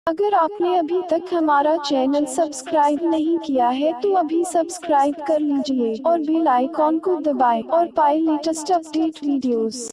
अगर आपने अभी तक हमारा चैनल सब्सक्राइब नहीं किया है तो अभी सब्सक्राइब कर लीजिए और बेल आइकॉन को दबाएं और पाएं लेटेस्ट अपडेट वीडियोस।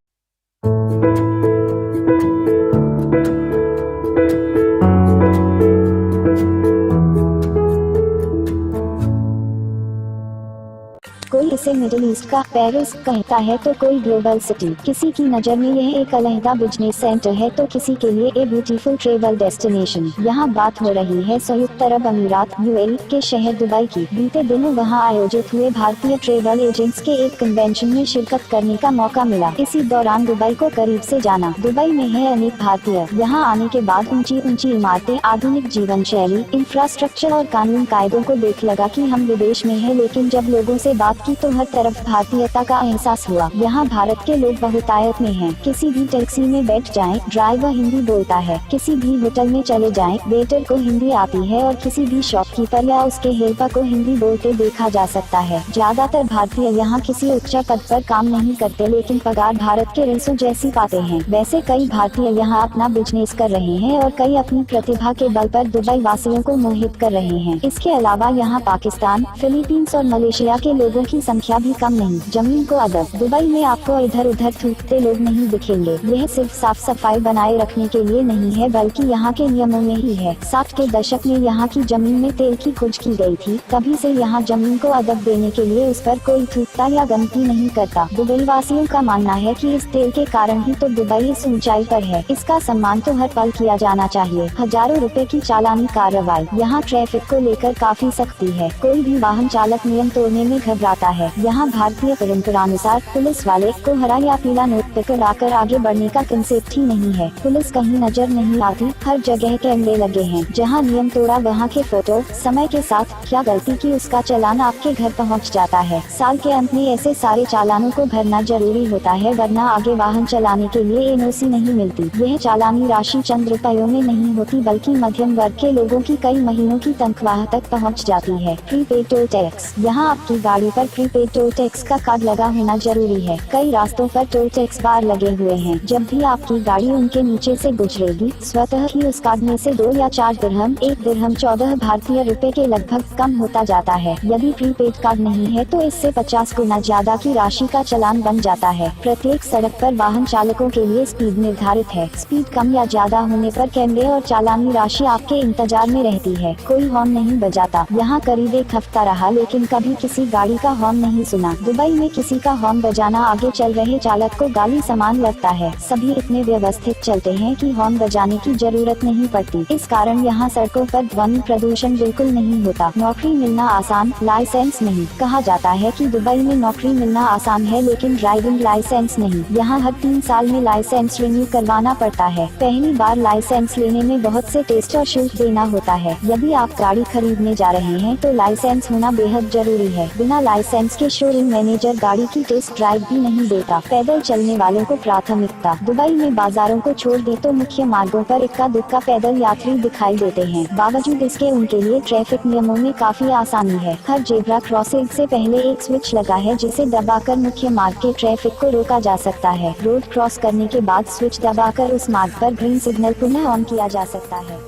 कोई इसे मिडिल ईस्ट का पेरिस कहता है तो कोई ग्लोबल सिटी। किसी की नज़र में यह एक अलहदा बिजनेस सेंटर है तो किसी के लिए ए ब्यूटीफुल ट्रेवल डेस्टिनेशन। यहाँ बात हो रही है संयुक्त अरब अमीरात यूएई के शहर दुबई की। बीते दिनों वहाँ आयोजित हुए भारतीय ट्रेवल एजेंट्स के एक कन्वेंशन में शिरकत करने का मौका मिला। इसी दौरान दुबई को करीब से जाना। दुबई में है अनेक भारतीय। यहाँ आने के बाद ऊंची ऊंची इमारतें, आधुनिक जीवन शैली, इंफ्रास्ट्रक्चर और कानून कायदों को देख लगा कि हम विदेश में है, लेकिन जब लोगों से बात की तो हर तरफ भारतीयता का एहसास हुआ। यहाँ भारत के लोग बहुतायत में हैं। किसी भी टैक्सी में बैठ जाएं, ड्राइवर हिंदी बोलता है। किसी भी होटल में चले जाएं, वेटर को हिंदी आती है और किसी भी शॉपकीपर या उसके हेल्पर को हिंदी बोलते देखा जा सकता है। ज्यादातर भारतीय यहाँ किसी उच्च पद पर काम नहीं करते, लेकिन पगार भारत के रईसों जैसी पाते हैं। वैसे कई भारतीय यहाँ अपना बिजनेस कर रहे हैं और कई अपनी प्रतिभा के बल पर दुबई वासियों को मोहित कर रहे हैं। इसके अलावा यहाँ पाकिस्तान, फिलीपींस और मलेशिया के लोगों की संख्या भी कम नहीं। जमीन को अदब। दुबई में आपको इधर उधर थूकते लोग नहीं दिखेंगे। यह सिर्फ साफ सफाई बनाए रखने के लिए नहीं है, बल्कि यहाँ के नियमों में ही है। 60 के दशक में यहाँ की जमीन में तेल की खोज की गई थी। तभी से यहाँ जमीन को अदब देने के लिए उस पर कोई थूकता या गंदगी नहीं करता। दुबई वासियों का मानना है कि इस तेल के कारण ही तो दुबई इस ऊंचाई पर है। इसका सम्मान तो हर पल किया जाना चाहिए। हजारों रुपए की चालानी कार्रवाई। यहाँ ट्रैफिक को लेकर काफी सख्ती है। कोई भी वाहन चालक नियम तोड़ने में घबराता है। यहाँ भारतीय परंपरानुसार पुलिस वाले को हरा या पीला नोट पकड़ाकर आगे बढ़ने का कंसेप्ट ही नहीं है। पुलिस कहीं नजर नहीं आती। हर जगह कैमरे लगे हैं। जहाँ नियम तोड़ा वहाँ के फोटो, समय के साथ क्या गलती की उसका चालान आपके घर पहुँच जाता है। साल के अंत में ऐसे सारे चालानों को भरना जरूरी होता है, वरना आगे वाहन चलाने के लिए एनओसी नहीं मिलती। यह चालानी राशि चंद रुपयों में नहीं होती, बल्कि मध्यम वर्ग के लोगों की कई महीनों की तनख्वाह तक पहुँच जाती है। Prepaid toll tax. यहाँ आपकी गाड़ी पर प्रीपेड टोल टैक्स का कार्ड लगा होना जरूरी है। कई रास्तों पर टोल टैक्स बार लगे हुए हैं। जब भी आपकी गाड़ी उनके नीचे से गुजरेगी, स्वतः ही उस कार्ड में से 2 या 4 दिरहम, 1 दिरहम 14 भारतीय रुपए के लगभग कम होता जाता है। यदि प्रीपेड कार्ड नहीं है तो इससे 50 गुना ज्यादा की राशि का चालान बन जाता है। प्रत्येक सड़क पर वाहन चालकों के लिए स्पीड निर्धारित है। स्पीड कम या ज्यादा होने पर कैमरे और चालानी राशि आपके इंतजार में रहती है। कोई हॉर्न नहीं बजाता। यहाँ करीब 1 हफ्ता रहा, लेकिन कभी किसी गाड़ी का हॉर्न नहीं सुना। दुबई में किसी का हॉर्न बजाना आगे चल रहे चालक को गाली समान लगता है। सभी इतने व्यवस्थित चलते हैं कि हॉर्न बजाने की जरूरत नहीं पड़ती। इस कारण यहाँ सड़कों पर ध्वनि प्रदूषण बिल्कुल नहीं होता। नौकरी मिलना आसान, लाइसेंस नहीं। कहा जाता है कि दुबई में नौकरी मिलना आसान है, लेकिन ड्राइविंग लाइसेंस नहीं। यहाँ हर 3 साल में लाइसेंस रिन्यू करवाना पड़ता है। पहली बार लाइसेंस लेने में बहुत से टेस्ट और शुल्क देना होता है। यदि आप गाड़ी खरीदने जा रहे हैं तो लाइसेंस होना बेहद जरूरी है। बिना लाइसेंस के शोरूम मैनेजर गाड़ी की टेस्ट ड्राइव भी नहीं देता। पैदल चलने वालों को प्राथमिकता। दुबई में बाजारों को छोड़ दे तो मुख्य मार्गों पर इक्का दुक्का पैदल यात्री दिखाई देते हैं। बावजूद इसके उनके लिए ट्रैफिक नियमों में काफी आसानी है। हर जेब्रा क्रॉसिंग से पहले एक स्विच लगा है, जिसे दबाकर मुख्य मार्ग के ट्रैफिक को रोका जा सकता है। रोड क्रॉस करने के बाद स्विच दबाकर उस मार्ग पर ग्रीन सिग्नल पुनः ऑन किया जा सकता है।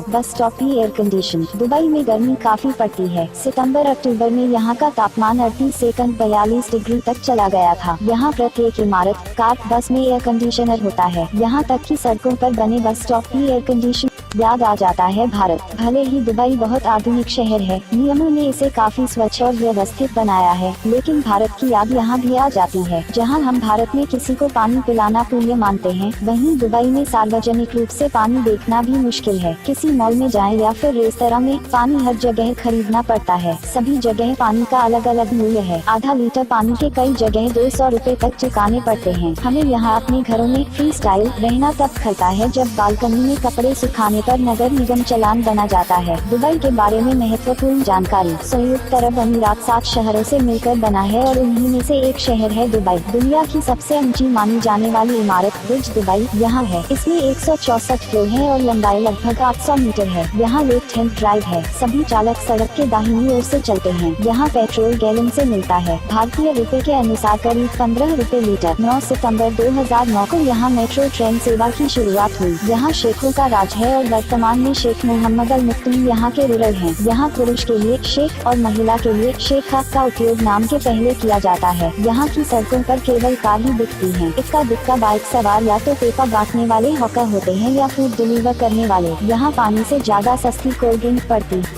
बस स्टॉप ही एयर कंडीशन। दुबई में गर्मी काफी पड़ती है। सितंबर अक्टूबर में यहाँ का तापमान 38 से 42 डिग्री तक चला गया था। यहाँ प्रत्येक इमारत, कार, बस में एयर कंडीशनर होता है। यहाँ तक कि सड़कों पर बने बस स्टॉप भी एयर कंडीशन। याद आ जाता है भारत। भले ही दुबई बहुत आधुनिक शहर है, नियमों ने इसे काफी स्वच्छ और व्यवस्थित बनाया है, लेकिन भारत की याद यहाँ भी आ जाती है। जहाँ हम भारत में किसी को पानी पिलाना पुण्य मानते हैं, वहीं दुबई में सार्वजनिक रूप से पानी देखना भी मुश्किल है। किसी मॉल में जाएं या फिर रेस्तरां में, पानी हर जगह खरीदना पड़ता है। सभी जगह पानी का अलग अलग मूल्य है। आधा लीटर पानी के कई जगह 200 रुपए तक चुकाने पड़ते हैं। हमें यहाँ अपने घरों में फ्री स्टाइल रहना तब खलता है जब बालकनी में कपड़े सुखाने पर नगर निगम चालान बना जाता है। दुबई के बारे में महत्वपूर्ण जानकारी। संयुक्त अरब अमीरात 7 शहरों से मिलकर बना है और उन्हीं में से एक शहर है दुबई। दुनिया की सबसे ऊंची मानी जाने वाली इमारत बुर्ज दुबई यहाँ है। इसमें 164 फ्लोर है और लंबाई लगभग 800 मीटर है। यहाँ लेफ्ट हैंड ड्राइव है। सभी चालक सड़क के दाहिनी ओर से चलते हैं। यहाँ पेट्रोल गैलन से मिलता है। भारतीय रुपए के अनुसार करीब 15 रुपए लीटर। 9 सितंबर 2009 को यहाँ मेट्रो ट्रेन सेवा की शुरुआत हुई। यहाँ शेखों का राज है और वर्तमान में शेख मोहम्मद अल मुफ्ती यहाँ के रूरल हैं। यहाँ पुरुष के लिए शेख और महिला के लिए शेखा का उपयोग नाम के पहले किया जाता है। यहाँ की सड़कों पर केवल कार ही दिखती हैं। इक्का दुक्का बाइक सवार या तो पेपा बांटने वाले हॉकर होते हैं या फूड डिलीवर करने वाले। यहाँ पानी से ज्यादा सस्ती कोल्ड ड्रिंक पड़ती है।